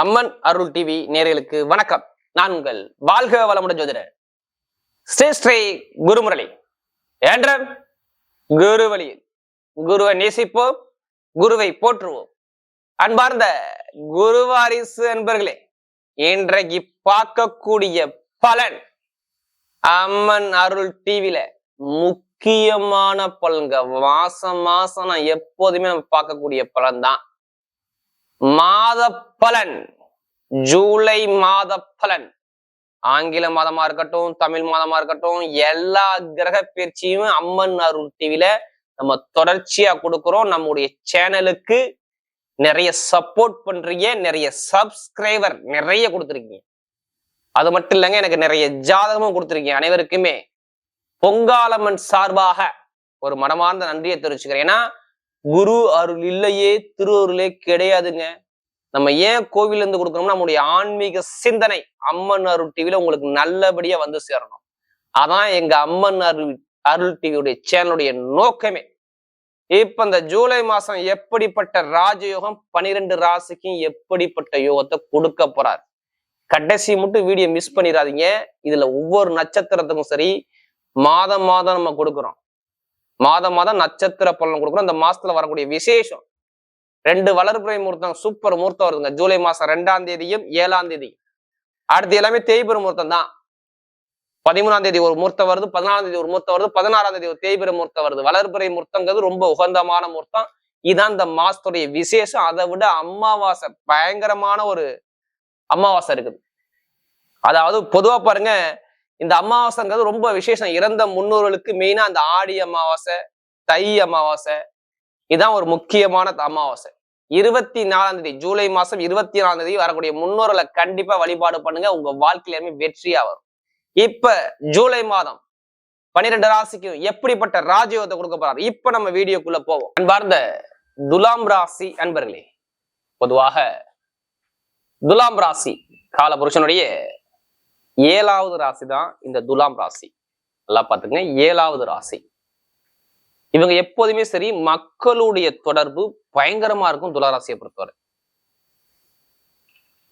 அம்மன் அருள் TV நேயர்களுக்கு வணக்கம். நான் உங்கள் வாழ்க வளமுடன் ஜோதிடர் ஸ்ரீ குருமுரளி என்ற குருவழியில் குருவை நேசிப்போம், குருவை போற்றுவோம். அன்பார்ந்த குருவாரிசு அன்பர்களே, இன்றைக்கு பார்க்கக்கூடிய பலன் அம்மன் அருள் டிவில முக்கியமான பலன்க. மாசம் நான் எப்போதுமே நம்ம பார்க்கக்கூடிய பலன் தான் மாத பலன். ஜூலை மாத பலன், ஆங்கில மாதமா இருக்கட்டும், தமிழ் மாதமா இருக்கட்டும், எல்லா கிரக பயிற்சியும் அம்மன் அருள் டிவில நம்ம தொடர்ச்சியா கொடுக்கிறோம். நம்முடைய சேனலுக்கு நிறைய சப்போர்ட் பண்றீங்க, நிறைய சப்ஸ்கிரைபர் நிறைய கொடுத்துருக்கீங்க. அது மட்டும் இல்லைங்க, எனக்கு நிறைய ஜாதகமும் கொடுத்துருக்கீங்க. அனைவருக்குமே பொங்காலம்மன் சார்பாக ஒரு மனமார்ந்த நன்றியை தெரிவிச்சுக்கிறேன். ஏன்னா குரு அருள் இல்லையே திருவருளே கிடையாதுங்க. நம்ம ஏன் கோவில இருந்து கொடுக்கணும்னா, நம்முடைய ஆன்மீக சிந்தனை அம்மன் அருள் டிவில உங்களுக்கு நல்லபடியா வந்து சேரணும். அதான் எங்க அம்மன் அருள் டிவியுடைய சேனலுடைய நோக்கமே. இப்ப இந்த ஜூலை மாசம் எப்படிப்பட்ட ராஜயோகம் 12 ராசிக்கும் எப்படிப்பட்ட யோகத்தை கொடுக்க போறார். கடைசி மட்டும் வீடியோ மிஸ் பண்ணிடாதீங்க. இதுல ஒவ்வொரு நட்சத்திரத்துக்கும் சரி மாதம் நம்ம கொடுக்குறோம். மாதம் நட்சத்திர பலன் கொடுக்குறோம். இந்த மாசத்துல வரக்கூடிய விசேஷம் 2 வளர்பிறை முகூர்த்தம், சூப்பர் முகூர்த்தம் வருதுங்க. ஜூலை மாசம் 2ஆம் தேதியும் 7ஆம் தேதியும். அடுத்து எல்லாமே தேய்பிறை முகூர்த்தம் தான். 13ஆம் தேதி ஒரு முகூர்த்தம் வருது, 14ஆம் தேதி ஒரு முகூர்த்தம் வருது, 16ஆம் தேதி ஒரு தேய்பிறை முகூர்த்தம் வருது. வளர்பிறை முகூர்த்தங்கிறது ரொம்ப உகந்தமான முகூர்த்தம். இதான் இந்த மாசத்துடைய விசேஷம். அதை விட அமாவாசை பயங்கரமான ஒரு அமாவாசை இருக்குது. அதாவது பொதுவா பாருங்க, இந்த அமாவாசைங்கிறது ரொம்ப விசேஷம். இறந்த முன்னோர்களுக்கு மெயினா அந்த ஆடி அமாவாசை, தை அமாவாசை, இதான் ஒரு முக்கியமான அமாவாசை. 24ஆம் தேதி ஜூலை மாசம் 24ஆம் தேதி வரக்கூடிய முன்னோர்களை கண்டிப்பா வழிபாடு பண்ணுங்க. உங்க வாழ்க்கையிலுமே வெற்றியா வரும். இப்ப ஜூலை மாதம் 12 ராசிக்கும் எப்படிப்பட்ட ராஜயோகத்தை கொடுக்க போறாரு. இப்ப நம்ம வீடியோக்குள்ள போவோம். அன்பார்ந்த துலாம் ராசி அன்பர்களே, பொதுவாக துலாம் ராசி காலபுருஷனுடைய 7வது ராசி தான் இந்த துலாம் ராசி. நல்லா பாத்துக்கங்க, 7வது ராசி. இவங்க எப்போதுமே சரி மக்களுடைய தொடர்பு பயங்கரமா இருக்கும். துளாராசியை பொறுத்தவரை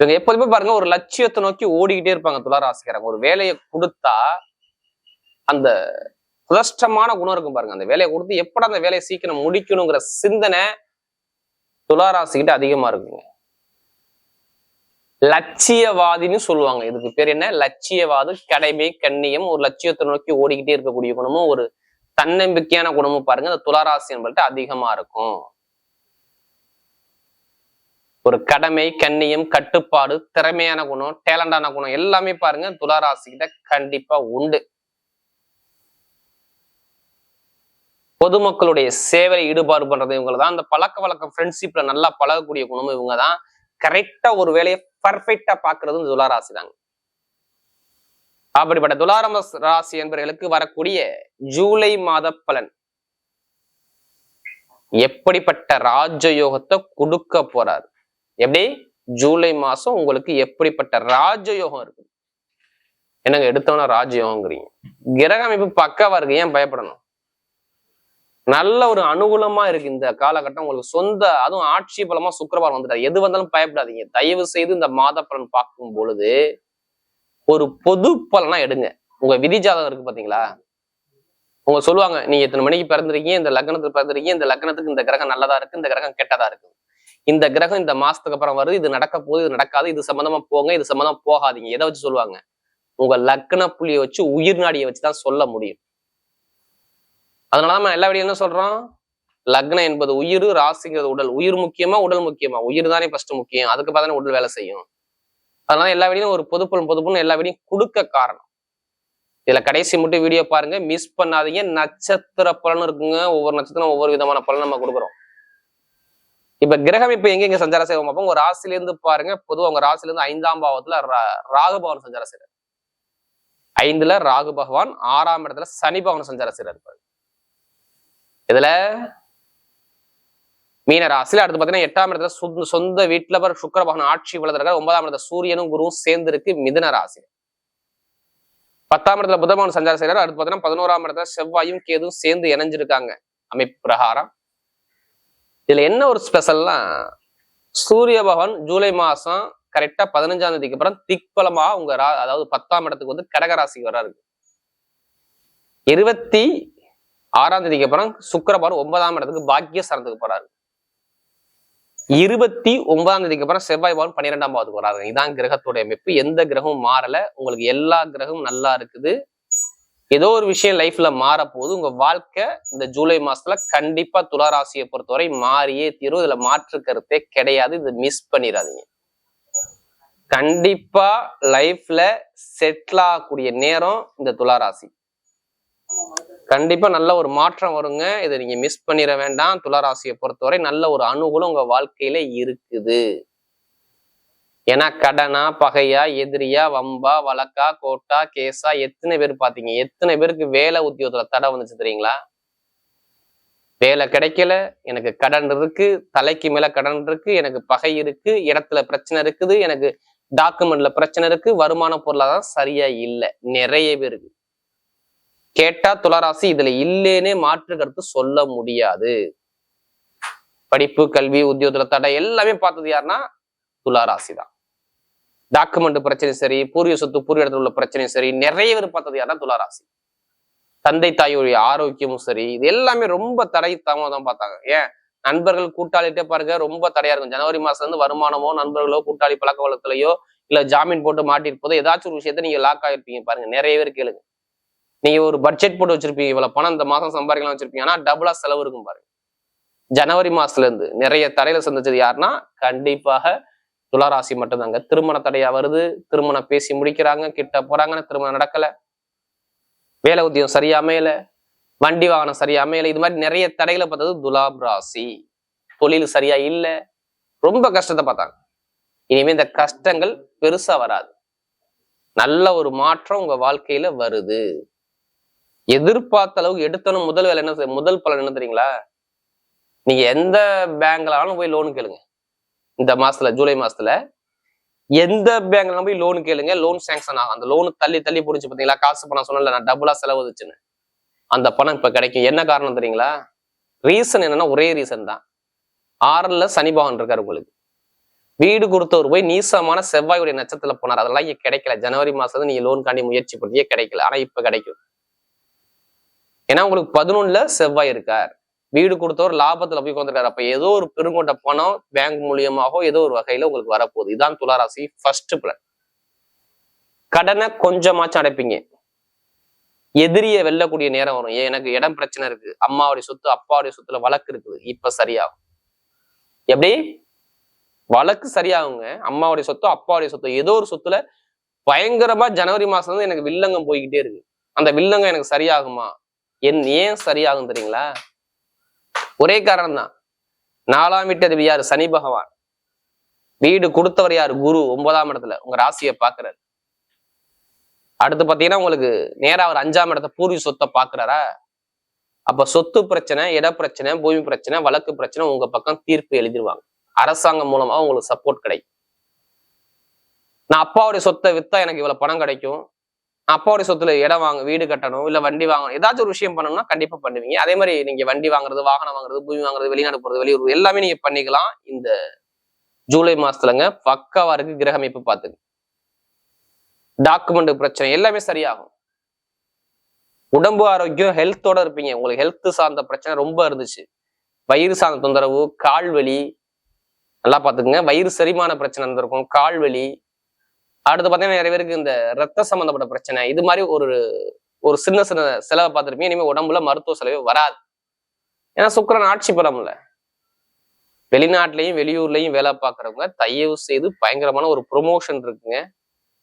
இவங்க எப்போதுமே பாருங்க, ஒரு லட்சியத்தை நோக்கி ஓடிக்கிட்டே இருப்பாங்க. துளாராசிக்காரங்க ஒரு வேலையை கொடுத்தா அந்த சுதஷ்டமான குணம் இருக்கும் பாருங்க. அந்த வேலையை கொடுத்து எப்படா அந்த வேலையை சீக்கிரம் முடிக்கணுங்கிற சிந்தனை துளாராசிக்கிட்ட அதிகமா இருக்குங்க. லட்சியவாதின்னு சொல்லுவாங்க. இதுக்கு பேர் என்ன? லட்சியவாது. கடமை, கண்ணியம், ஒரு லட்சியத்தை நோக்கி ஓடிக்கிட்டே இருக்கக்கூடிய குணமும், ஒரு தன்னம்பிக்கையான குணமும் பாருங்க இந்த துளாராசி என்பது அதிகமா இருக்கும். ஒரு கடமை, கண்ணியம், கட்டுப்பாடு, திறமையான குணம், டேலண்டான குணம் எல்லாமே பாருங்க துளாராசி கிட்ட கண்டிப்பா உண்டு. பொதுமக்களுடைய சேவையை ஈடுபாடு பண்றது இவங்க தான். அந்த பழக்க வழக்கம், ஃப்ரெண்ட்ஷிப்ல நல்லா பழகக்கூடிய குணமும் இவங்க தான். கரெக்டா ஒரு வேலையை பர்ஃபெக்டா பாக்குறது துளாராசி தாங்க. அப்படிப்பட்ட துலாம் ராசி என்பவர்களுக்கு வரக்கூடிய ஜூலை மாத பலன் எப்படிப்பட்ட ராஜயோகத்தை கொடுக்க போறாரு. எப்படி ஜூலை மாசம் உங்களுக்கு எப்படிப்பட்ட ராஜயோகம் இருக்கு? என்னங்க எடுத்தோன்னா ராஜயோகங்கிறீங்க? கிரக அமைப்பு பக்காவா இருக்கு, ஏன் பயப்படணும்? நல்ல ஒரு அனுகூலமா இருக்கு இந்த காலகட்டம் உங்களுக்கு. சொந்த அதுவும் ஆட்சி பலமா சுக்கிரவாரம் வந்துட்டாரு. எது வந்தாலும் பயப்படாதீங்க. தயவு செய்து இந்த மாத பலன் பார்க்கும் பொழுது ஒரு பொது பலனா எடுங்க. உங்க விதி ஜாதகம் இருக்கு பாத்தீங்களா? உங்க சொல்லுவாங்க, நீங்க இத்தனை மணிக்கு பிறந்திருக்கீங்க, இந்த லக்னத்துக்கு பிறந்திருக்கீங்க, இந்த லக்னத்துக்கு இந்த கிரகம் நல்லதா இருக்கு, இந்த கிரகம் கெட்டதா இருக்கு, இந்த கிரகம் இந்த மாசத்துக்கு அப்புறம் வருது, இது நடக்க போகுது, இது நடக்காது, இது சம்பந்தமா போங்க, இது சம்பந்தமா போகாதீங்க. எதை வச்சு சொல்லுவாங்க? உங்க லக்ன புள்ளியை வச்சு, உயிர் நாடியை வச்சுதான் சொல்ல முடியும். அதனால நம்ம எல்லா வீடியும் என்ன சொல்றோம்? லக்னம் என்பது உயிர், ராசிங்கிறது உடல். உயிர் முக்கியமா உடல் முக்கியமா? உயிர் தானே ஃபர்ஸ்ட் முக்கியம், அதுக்கு பார்த்தானே உடல் வேலை செய்யும். அதனால எல்லா வீடியும் ஒரு பொதுப்பொருள் எல்லா வீடியும் கொடுக்க காரணம். இதுல கடைசி மட்டும் வீடியோ பாருங்க, மிஸ் பண்ணாதீங்க. நட்சத்திர பலன் இருக்குங்க. ஒவ்வொரு நட்சத்திரம் ஒவ்வொரு விதமான பலன் நம்ம கொடுக்குறோம். இப்ப கிரகம் இப்ப எங்க சஞ்சார செய்வோம் பார்ப்போம். உங்க ராசில இருந்து பாருங்க. பொதுவாக உங்க ராசில இருந்து 5ஆம் பாவத்துல ராகு பகவான் சஞ்சார செய்யறாரு. 5ல ராகு பகவான், 6ஆம் இடத்துல சனி பகவான் சஞ்சார செய்யறாரு. இதுல மீன ராசியில அடுத்து பாத்தீங்கன்னா 8ஆம் இடத்துல சொந்த வீட்டுல சுக்கிர பகவான் ஆட்சி வளர்ந்துருக்காரு. 9ஆம் இடத்துல சூரியனும் குருவும் சேர்ந்து இருக்கு மிதுன ராசி. 10ஆம் இடத்துல புத பகவான் சஞ்சாரம் செய்யறாரு. அடுத்து பாத்தீங்கன்னா 11ஆம் இடத்துல செவ்வாயும் கேதும் சேர்ந்து இணைஞ்சிருக்காங்க அமைப்பு பிரகாரம். இதுல என்ன ஒரு ஸ்பெஷல்னா, சூரிய பகவான் ஜூலை மாசம் கரெக்டா 15ஆம் தேதிக்கு அப்புறம் திக்பலமா உங்க அதாவது 10ஆம் இடத்துக்கு வந்து கடகராசிக்கு வராரு. 26ஆம் தேதிக்கு அப்புறம் சுக்கிரபார் 9ஆம் இடத்துக்கு பாக்கிய ஸ்தானத்துக்கு போறாரு. 29ஆம் தேதிக்கு அப்புறம் செவ்வாய் பவன் 12ஆம் பாவத்துக்கு வராது. இதான் கிரகத்துடைய அமைப்பு. எந்த கிரகமும் மாறல. உங்களுக்கு எல்லா கிரகமும் நல்லா இருக்குது. ஏதோ ஒரு விஷயம் லைஃப்ல மாற போகுது. உங்க வாழ்க்கை இந்த ஜூலை மாசத்துல கண்டிப்பா துளாராசியை பொறுத்தவரை மாறியே தீரும். இதுல மாற்று கருத்தே கிடையாது. இது மிஸ் பண்ணிடாதீங்க. கண்டிப்பா லைஃப்ல செட்டில் ஆகக்கூடிய நேரம் இந்த துளாராசி. கண்டிப்பா நல்ல ஒரு மாற்றம் வருங்க. இதை நீங்க மிஸ் பண்ணிட வேண்டாம். துளாராசியை பொறுத்தவரை நல்ல ஒரு அனுகூலம் உங்க வாழ்க்கையில இருக்குது. ஏன்னா கடனா, பகையா, எதிரியா, வம்பா, வழக்கா, கோட்டா, கேஸா, எத்தனை பேர் பாத்தீங்க? எத்தனை பேருக்கு வேலை உத்தியோகத்துல தடை வந்துச்சு தெரியுங்களா? வேலை கிடைக்கல, எனக்கு கடன் இருக்கு, தலைக்கு மேல கடன் இருக்கு, எனக்கு பகை இருக்கு, இடத்துல பிரச்சனை இருக்குது, எனக்கு டாக்குமெண்ட்ல பிரச்சனை இருக்கு, வருமான பொருளாதாரம் சரியா இல்லை. நிறைய பேருக்கு கேட்டா துளாராசி இதுல இல்லேனே மாற்று கருத்து சொல்ல முடியாது. படிப்பு, கல்வி, உத்தியோகத்துல தடை எல்லாமே பார்த்தது யாருன்னா துளாராசி தான். டாக்குமெண்ட் பிரச்சனையும் சரி, பூர்வீக சொத்து பூர்வீக இடத்துல உள்ள பிரச்சனையும் சரி, நிறைய பேர் பார்த்தது யாருன்னா துளாராசி. தந்தை தாயுடைய ஆரோக்கியமும் சரி, இது எல்லாமே ரொம்ப தடை தாமதம் பார்த்தாங்க. ஏன் நண்பர்கள் கூட்டாளிட்டே பாருங்க ரொம்ப தடையா இருக்கும். ஜனவரி மாசத்துல இருந்து வருமானமோ, நண்பர்களோ, கூட்டாளி பழக்க வழக்கத்திலையோ, இல்ல ஜாமீன் போட்டு மாட்டிருப்பதோ ஏதாச்சும் ஒரு விஷயத்த நீங்க லாக் ஆகிருப்பீங்க. பாருங்க நிறைய பேர் கேளுங்க. நீங்க ஒரு பட்ஜெட் போட்டு வச்சிருப்பீங்க, இவ்வளவு பணம் இந்த மாசம் சம்பாதிக்கலாம் வச்சிருப்பீங்க, ஆனா டபுளா செலவு இருக்கும் பாருங்க. ஜனவரி மாசத்துல இருந்து நிறைய தடையில சந்திச்சது யாருன்னா கண்டிப்பாக துளாராசி மட்டும்தாங்க. திருமண தடையா வருது, திருமணம் பேசி முடிக்கிறாங்க, கிட்ட போறாங்கன்னு திருமணம் நடக்கல, வேலை உத்தியோகம் சரியா அமையல, வண்டி வாகனம் சரியா அமையல, இது மாதிரி நிறைய தடைகளை பார்த்தது துலாம் ராசி. தொழில் சரியா இல்ல, ரொம்ப கஷ்டத்தை பார்த்தாங்க. இனிமே இந்த கஷ்டங்கள் பெருசா வராது. நல்ல ஒரு மாற்றம் உங்க வாழ்க்கையில வருது. எதிர்பார்த்த அளவுக்கு எடுத்தனும் முதல் வேலை என்ன, முதல் பலன் என்ன தெரியுங்களா? நீங்க எந்த பேங்க்லாலும் போய் லோன் கேளுங்க. இந்த மாசத்துல ஜூலை மாசத்துல எந்த பேங்க்ல போய் லோன் கேளுங்க, லோன் சேங்ஷன் ஆகும். அந்த லோனு தள்ளி தள்ளி புடிச்சு பாத்தீங்களா? காசு பணம் சொன்னல, நான் டபுளா செலவு வச்சுன்னு, அந்த பணம் இப்ப கிடைக்கும். என்ன காரணம் தெரியுங்களா? ரீசன் என்னன்னா ஒரே ரீசன் தான். 6ல சனி பகவான் இருக்காரு உங்களுக்கு. வீடு கொடுத்தவர் போய் நீசமான செவ்வாயுடைய நட்சத்திரத்துல போனார். அதெல்லாம் இங்க கிடைக்கல. ஜனவரி மாசத்துல நீங்க லோன் காண்டி முயற்சி பண்ணியே கிடைக்கல. ஆனா இப்ப கிடைக்கும். ஏன்னா உங்களுக்கு 11ல செவ்வாய் இருக்கார். வீடு கொடுத்தவர் லாபத்துல போய் உட்காந்துருக்காரு. அப்ப ஏதோ ஒரு பெருங்கொண்ட பணம் பேங்க் மூலியமாகவோ ஏதோ ஒரு வகையில உங்களுக்கு வரப்போகுது. இதான் துளாராசி ஃபர்ஸ்ட் பிளான். கடனை கொஞ்சமாச்சும் அடைப்பீங்க. எதிரியை வெல்லக்கூடிய நேரம் வரும். எனக்கு இடம் பிரச்சனை இருக்கு, அம்மாவுடைய சொத்து அப்பாவுடைய சொத்துல வழக்கு இருக்குது, இப்ப சரியாகும். எப்படி வழக்கு சரியாகுங்க? அம்மாவுடைய சொத்து அப்பாவுடைய சொத்து ஏதோ ஒரு சொத்துல பயங்கரமா ஜனவரி மாசம் வந்து எனக்கு வில்லங்கம் போய்கிட்டே இருக்கு. அந்த வில்லங்கம் எனக்கு சரியாகுமா? ஏன் சரியாகும் தெரியுங்களா? ஒரே காரணம் தான். 4ஆம் வீட்டு யாரு? சனி பகவான். வீடு கொடுத்தவர் யாரு? குரு 9ஆம் இடத்துல உங்க ராசியை பாக்குறாரு. அடுத்து பாத்தீங்கன்னா உங்களுக்கு நேரா அவர் 5ஆம் இடத்த பூர்வீக சொத்தை பாக்குறாரா? அப்ப சொத்து பிரச்சனை, இட பிரச்சனை, பூமி பிரச்சனை, வழக்கு பிரச்சனை உங்க பக்கம் தீர்ப்பு எழுதிருவாங்க. அரசாங்கம் மூலமா உங்களுக்கு சப்போர்ட் கிடைக்கும். நான் அப்பாவுடைய சொத்தை வித்தா எனக்கு இவ்வளவு பணம் கிடைக்கும், அப்பாவுடைய சொத்துல இடம் வாங்க, வீடு கட்டணும், இல்ல வண்டி வாங்கணும், ஏதாச்சும் ஒரு விஷயம் பண்ணணும்னா கண்டிப்பா பண்ணுவீங்க. அதே மாதிரி நீங்க வண்டி வாங்குறது, வாகனம் வாங்குறது, பூமி வாங்குறது, வெளிநாடு போறது, வெளியூர் எல்லாமே நீங்க பண்ணிக்கலாம். இந்த ஜூலை மாசத்துலங்க பக்காவா இருக்கு கிரக அமைப்பு பார்த்துங்க. டாக்குமெண்ட் பிரச்சனை எல்லாமே சரியாகும். உடம்பு ஆரோக்கியம், ஹெல்த்தோட இருப்பீங்க. உங்களுக்கு ஹெல்த் சார்ந்த பிரச்சனை ரொம்ப இருந்துச்சு, வயிறு சார்ந்த தொந்தரவு, கால் வலி, நல்லா பாத்துக்குங்க. வயிறு செரிமான பிரச்சனை இருந்திருக்கும், கால் வலி. அடுத்து பாத்தீங்கன்னா நிறைய பேருக்கு இந்த ரத்த சம்பந்தப்பட்ட பிரச்சனை, இது மாதிரி ஒரு சின்ன சின்ன செலவை பார்த்துருப்பீங்க. இனிமே உடம்புல மருத்துவ செலவே வராது. ஏன்னா சுக்கிரன் ஆட்சி பெறமுல்ல. வெளிநாட்டிலையும் வெளியூர்லயும் வேலை பார்க்கறவங்க தயவு செய்து பயங்கரமான ஒரு ப்ரொமோஷன் இருக்குங்க,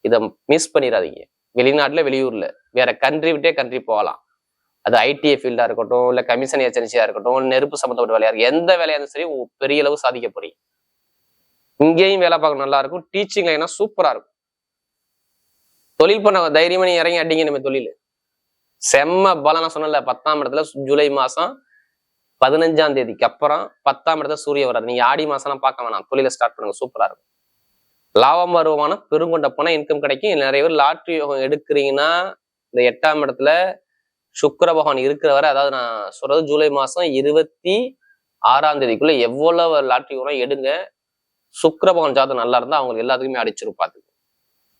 இதை மிஸ் பண்ணிடாதீங்க. வெளிநாட்டுல வெளியூர்ல வேற கண்ட்ரி விட்டே கண்ட்ரி போகலாம். அது ஐடிஐ ஃபீல்டா இருக்கட்டும், இல்ல கமிஷன் ஏஜென்சியா இருக்கட்டும், நெருப்பு சம்பந்தப்பட்ட வேலையா இருக்கும், எந்த வேலையா இருந்தாலும் சரி பெரிய அளவு சாதிக்க போறீங்க. இங்கேயும் வேலை பார்க்க நல்லா இருக்கும். டீச்சிங் லைனா சூப்பரா இருக்கும். தொழில் பண்ண தைரியமா நீ இறங்கி அடிங்க. நம்ம தொழில் செம்ம பலனா சொன்னல. 10ஆம் இடத்துல ஜூலை மாசம் 15ஆம் தேதிக்கு அப்புறம் 10ஆம் இடத்துல சூரிய வர்றாரு. நீங்க ஆடி மாசம்லாம் பார்க்க வேணாம், தொழில ஸ்டார்ட் பண்ணுங்க, சூப்பரா இருக்கும். லாபம் வருமான பெருங்கொண்ட போனா இன்கம் கிடைக்கும். நிறைய பேர் லாட்ரி யோகம் எடுக்கிறீங்கன்னா இந்த 8ஆம் இடத்துல சுக்கிர பகவான் இருக்கிற வரை, அதாவது நான் சொல்றது ஜூலை மாசம் 26ஆம் தேதிக்குள்ள எவ்வளவு லாட்ரி யோகம் எடுங்க. சுக்கிர பகவான் ஜாதகம் நல்லா இருந்தா அவங்களுக்கு எல்லாத்துக்குமே அடிச்சிரும் பார்த்து.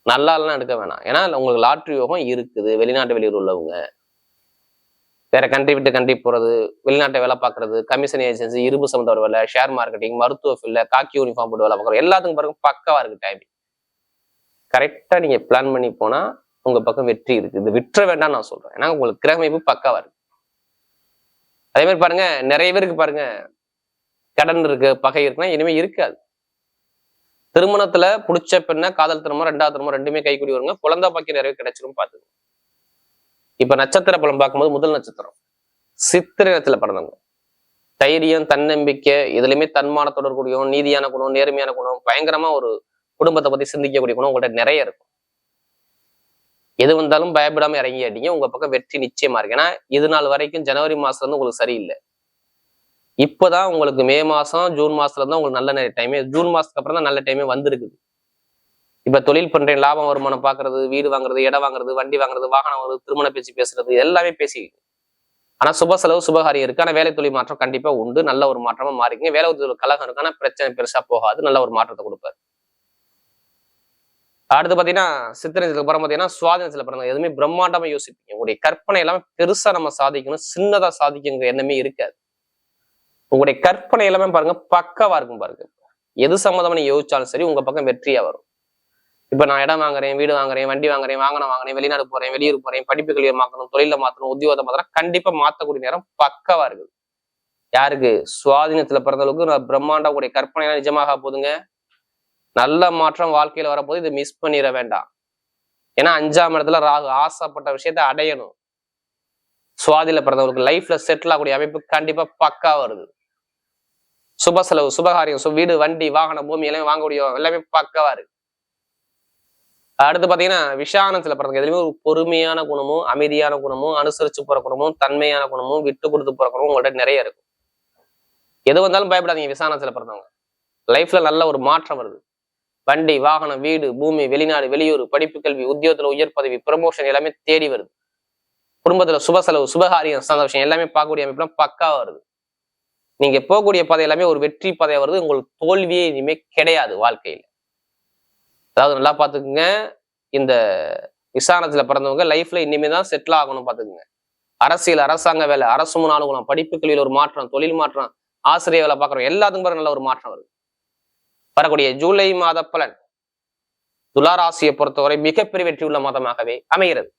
நல்லா இல்லைன்னா எடுக்க வேணாம். ஏன்னா உங்களுக்கு லாட்ரி யோகம் இருக்குது. வெளிநாட்டு வெளியூர் உள்ளவங்க, வேற கண்ட்ரி விட்டு கண்ட்ரி போறது, வெளிநாட்டை வேலை பார்க்கறது, கமிஷன் ஏஜென்சி, இரும்பு சம்பந்த வேலை, ஷேர் மார்க்கெட்டிங், மருத்துவ ஃபீல்ட்ல காக்கி யூனிஃபார்ம் போட்டு வேலை பார்க்குறோம், எல்லாத்துக்கும் பிறகு பக்கவா இருக்கு டைமிங். கரெக்டா நீங்க பிளான் பண்ணி போனா உங்க பக்கம் வெற்றி இருக்கு. இது விட்டுற வேண்டாம் நான் சொல்றேன். ஏன்னா உங்களுக்கு கிரகமைப்பு பக்கவா இருக்கு. அதே மாதிரி பாருங்க, நிறைய பேருக்கு பாருங்க கடன் இருக்கு, பகை இருக்குன்னா இனிமே இருக்காது. திருமணத்துல புடிச்ச பெண்ண காதல் திருமணம், ரெண்டாவது திருமணம் ரெண்டுமே கைக்கூடி வருங்க. குழந்தை பாக்கி நிறைய கிடைச்சிரும் பாத்துங்க. இப்ப நட்சத்திர பலம் பார்க்கும்போது முதல் நட்சத்திரம் சித்திரை நட்சத்திரத்துல பிறந்தவங்க, தைரியம், தன்னம்பிக்கை, இதுலயுமே தன்மானத்தோட கூடிய நீதியான குணம், நேர்மையான குணம், பயங்கரமா ஒரு குடும்பத்தை பத்தி சிந்திக்கக்கூடிய குணம் உங்கள்கிட்ட நிறைய இருக்கும். எது வந்தாலும் பயப்படாம இறங்கி அடிங்க, உங்க பக்கம் வெற்றி நிச்சயமா இருக்கு. ஏன்னா இது நாள் வரைக்கும் ஜனவரி மாசத்துல இருந்து உங்களுக்கு சரியில்லை. இப்பதான் உங்களுக்கு மே மாசம், ஜூன் மாசத்துல இருந்தா உங்களுக்கு நல்ல நிறைய டைமே, ஜூன் மாசத்துக்கு அப்புறம் தான் நல்ல டைமே வந்திருக்குது. இப்ப தொழில் பண்றேன், லாபம் வருமானம் பாக்குறது, வீடு வாங்குறது, இடம் வாங்குறது, வண்டி வாங்குறது, வாகனம் வாங்குறது, திருமண பேச்சு பேசுறது, எல்லாமே பேசி. ஆனா சுப செலவு சுபகாரியம் இருக்கு. ஆனா வேலை தொழில் மாற்றம் கண்டிப்பா உண்டு. நல்ல ஒரு மாற்றமா மாறிங்க. வேலை தொழில் கலகம் இருக்கு, ஆனா பிரச்சனை பெருசா போகாது. நல்ல ஒரு மாற்றத்தை கொடுப்பாரு. அடுத்து பாத்தீங்கன்னா சித்திரத்துல பிறகு பாத்தீங்கன்னா சுவாதினத்துல பிறந்த எதுவுமே பிரம்மாண்டமா யோசிப்பீங்க. உங்களுடைய கற்பனை எல்லாமே பெருசா நம்ம சாதிக்கணும், சின்னதா சாதிக்குங்கிற எண்ணமே இருக்காது. உங்களுடைய கற்பனை எல்லாமே பாருங்க பக்கவா இருக்கும் பாருங்க. எது சம்மந்தமா நீ யோசிச்சாலும் சரி உங்க பக்கம் வெற்றியா வரும். இப்ப நான் இடம் வாங்குறேன், வீடு வாங்குறேன், வண்டி வாங்குறேன், வாகனம் வாங்குறேன், வெளிநாடு போறேன், வெளியூர் போறேன், படிப்பு கல்வியை மாற்றணும், தொழில மாற்றணும், உத்தியோகத்தை மாற்றணும், கண்டிப்பா மாற்றக்கூடிய நேரம் பக்கவா இருக்குது. யாருக்கு? சுவாதீனத்துல பிறந்தவங்களுக்கு பிரம்மாண்டம் உங்களுடைய கற்பனை எல்லாம் நிஜமாக போதுங்க. நல்ல மாற்றம் வாழ்க்கையில வரப்போது. இதை மிஸ் பண்ணிட வேண்டாம். ஏன்னா 5ஆம் இடத்துல ராகு, ஆசைப்பட்ட விஷயத்த அடையணும். சுவாதியில பிறந்தவங்களுக்கு லைஃப்ல செட்டில் ஆகக்கூடிய அமைப்பு கண்டிப்பா பக்கா வருது. சுப செலவு சுபகாரியம், வீடு, வண்டி, வாகனம், பூமி எல்லாமே வாங்கக்கூடிய எல்லாமே பக்கவா இருக்கு. அடுத்து பாத்தீங்கன்னா விஷானத்துல பிறந்தவங்க எதுலையுமே ஒரு பொறுமையான குணமும், அமைதியான குணமும், அனுசரிச்சு போற குணமும், தன்மையான குணமும், விட்டு கொடுத்து போற குணமும் உங்கள்ட்ட நிறைய இருக்கும். எது வந்தாலும் பயப்படாதீங்க. விசானத்துல பிறந்தவங்க லைஃப்ல நல்ல ஒரு மாற்றம் வருது. வண்டி, வாகனம், வீடு, பூமி, வெளிநாடு, வெளியூர், படிப்பு கல்வி, உத்தியோகத்துல உயர் பதவி, ப்ரமோஷன் எல்லாமே தேடி வருது. குடும்பத்துல சுப செலவு சுபகாரியம் சந்தோஷம் எல்லாமே பார்க்கக்கூடிய அமைப்புலாம் பக்கா வருது. நீங்க போகக்கூடிய பாதை எல்லாமே ஒரு வெற்றி பாதையா வருது. உங்களுக்கு தோல்வியே இனிமே கிடையாது வாழ்க்கையில. அதாவது நல்லா பாத்துக்குங்க, இந்த விசாரணத்துல பிறந்தவங்க லைஃப்ல இனிமேதான் செட்டில் ஆகணும். பாத்துக்குங்க, அரசியல், அரசாங்க வேலை, அரசு முன் அலுவலகம், படிப்பு கல்வியில் ஒரு மாற்றம், தொழில் மாற்றம், ஆசிரியர் வேலை பார்க்குறோம், எல்லாத்துக்கும் பிறகு நல்ல ஒரு மாற்றம் வருது. வரக்கூடிய ஜூலை மாத பலன் துலா ராசியை பொறுத்தவரை மிகப்பெரிய வெற்றி உள்ள மாதமாகவே அமைகிறது.